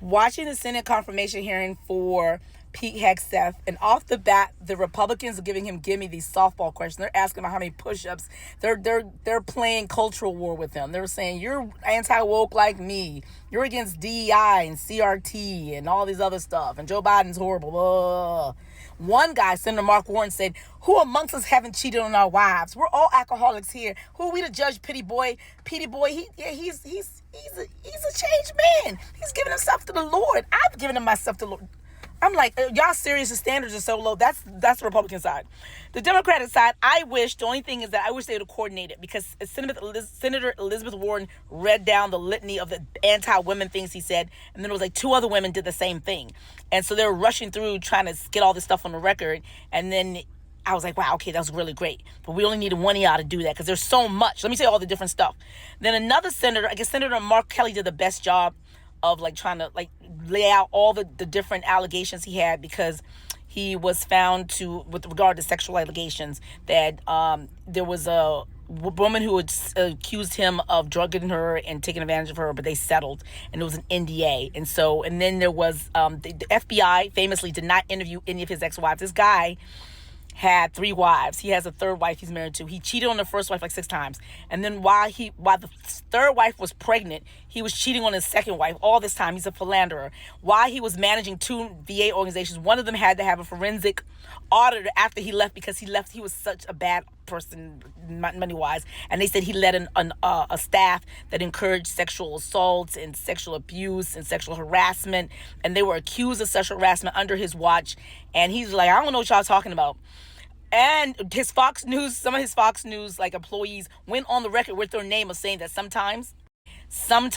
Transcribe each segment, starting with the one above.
watching the Senate confirmation hearing for Pete Hegseth, and off the bat, the Republicans are giving him these softball questions. They're asking about how many push-ups. They're playing cultural war with him. They're saying, you're anti-woke like me. You're against DEI and CRT and all these other stuff. And Joe Biden's horrible. Ugh. One guy, Senator Mark Warren, said, who amongst us haven't cheated on our wives? We're all alcoholics here. Who are we to judge Petey Boy? Petey Boy, he's a changed man. He's giving himself to the Lord. I've given him myself to the Lord. I'm like, y'all serious? The standards are so low. That's the Republican side. The Democratic side, the only thing is that I wish they would have coordinated, because Senator Elizabeth Warren read down the litany of the anti-women things he said, and then it was like two other women did the same thing. And so they were rushing through trying to get all this stuff on the record, and then I was like, wow, okay, that was really great. But we only needed one of y'all to do that because there's so much. Let me say all the different stuff. Then another senator, I guess Senator Mark Kelly did the best job of like trying to like lay out all the different allegations he had, because he was found to, with regard to sexual allegations, that there was a woman who had accused him of drugging her and taking advantage of her, but they settled, and it was an NDA. And then there was the FBI famously did not interview any of his ex-wives. This guy had 3 wives. He has a third wife he's married to. He cheated on the first wife like 6 times. And then while the third wife was pregnant, he was cheating on his second wife all this time. He's a philanderer. While he was managing 2 VA organizations, one of them had to have a forensic auditor after he left, because he was such a bad person money-wise. And they said he led a staff that encouraged sexual assaults and sexual abuse and sexual harassment. And they were accused of sexual harassment under his watch. And he's like, I don't know what y'all talking about. And some of his Fox News like employees went on the record with their name of saying that sometimes some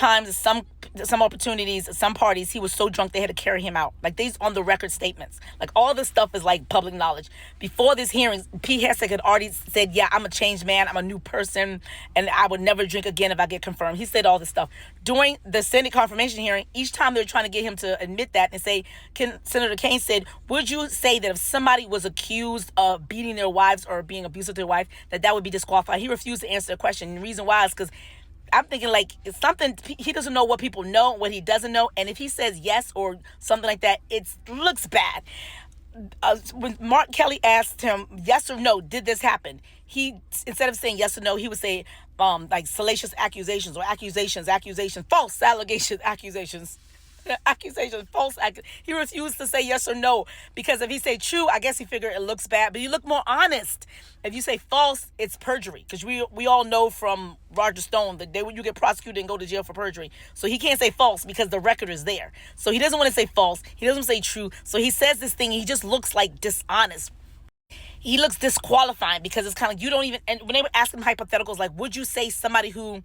opportunities, some parties, he was so drunk they had to carry him out. Like, these on the record statements. Like, all this stuff is like public knowledge. Before this hearing, Pete Hegseth had already said, yeah, I'm a changed man, I'm a new person, and I would never drink again if I get confirmed. He said all this stuff. During the Senate confirmation hearing, each time they were trying to get him to admit that and say, Senator Kaine said, would you say that if somebody was accused of beating their wives or being abusive to their wife, that would be disqualified? He refused to answer the question. And the reason why is because I'm thinking like it's something, he doesn't know what people know, what he doesn't know. And if he says yes or something like that, it looks bad. When Mark Kelly asked him yes or no, did this happen? He, instead of saying yes or no, he would say like salacious accusations or accusations, false accusations, false. He refused to say yes or no, because if he say true, I guess he figured it looks bad. But you look more honest. If you say false, it's perjury, because we all know from Roger Stone that you get prosecuted and go to jail for perjury. So he can't say false because the record is there. So he doesn't want to say false. He doesn't say true. So he says this thing. He just looks like dishonest. He looks disqualifying, because it's kind of, you don't even, and when they were asking him hypotheticals, like, would you say somebody who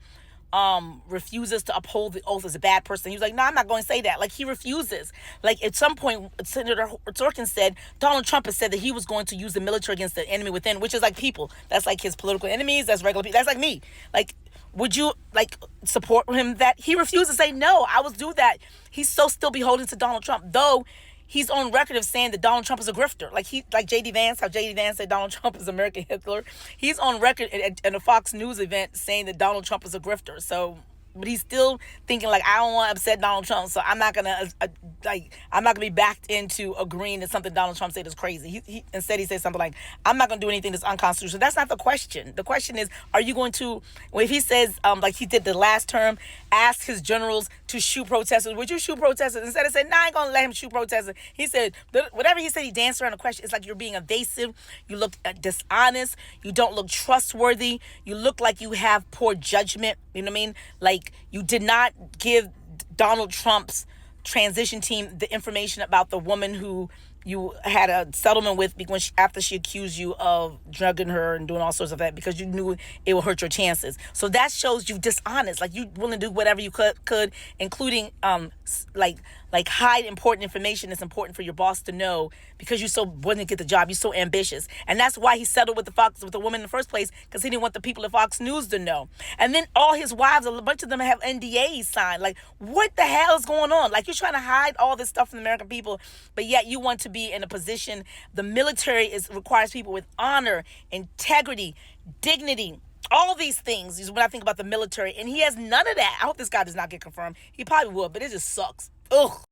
refuses to uphold the oath is a bad person? He was like, no, I'm not going to say that. Like, he refuses. Like, at some point, Senator Sorkin said Donald Trump has said that he was going to use the military against the enemy within, which is like people. That's like his political enemies. That's regular people. That's like me. Like, would you like support him? That he refused to say no, I will do that. He's so still beholden to Donald Trump, though. He's on record of saying that Donald Trump is a grifter. Like J.D. Vance, how J.D. Vance said Donald Trump is American Hitler. He's on record at a Fox News event saying that Donald Trump is a grifter. So, but he's still thinking like, I don't want to upset Donald Trump, so I'm not gonna be backed into agreeing that something Donald Trump said is crazy. Instead he said something like, I'm not gonna do anything that's unconstitutional. That's not the question. The question is, are you going to, if he says like he did the last term, ask his generals to shoot protesters, would you shoot protesters? Instead of saying, nah, I ain't gonna let him shoot protesters, he said whatever he said, he danced around the question. It's like you're being evasive, you look dishonest, you don't look trustworthy, you look like you have poor judgment. You know what I mean? Like, you did not give Donald Trump's transition team the information about the woman who you had a settlement with after she accused you of drugging her and doing all sorts of that, because you knew it would hurt your chances. So that shows you dishonest. Like, you willing to do whatever you could, including like hide important information that's important for your boss to know, because you so wanting to get the job. You're so ambitious. And that's why he settled with the woman in the first place, because he didn't want the people at Fox News to know. And then all his wives, a bunch of them have NDAs signed. Like, what the hell is going on? Like, you're trying to hide all this stuff from the American people, but yet you want to be in a position. The military requires people with honor, integrity, dignity. All these things is when I think about the military, and he has none of that. I hope this guy does not get confirmed. He probably would, but it just sucks. Ugh.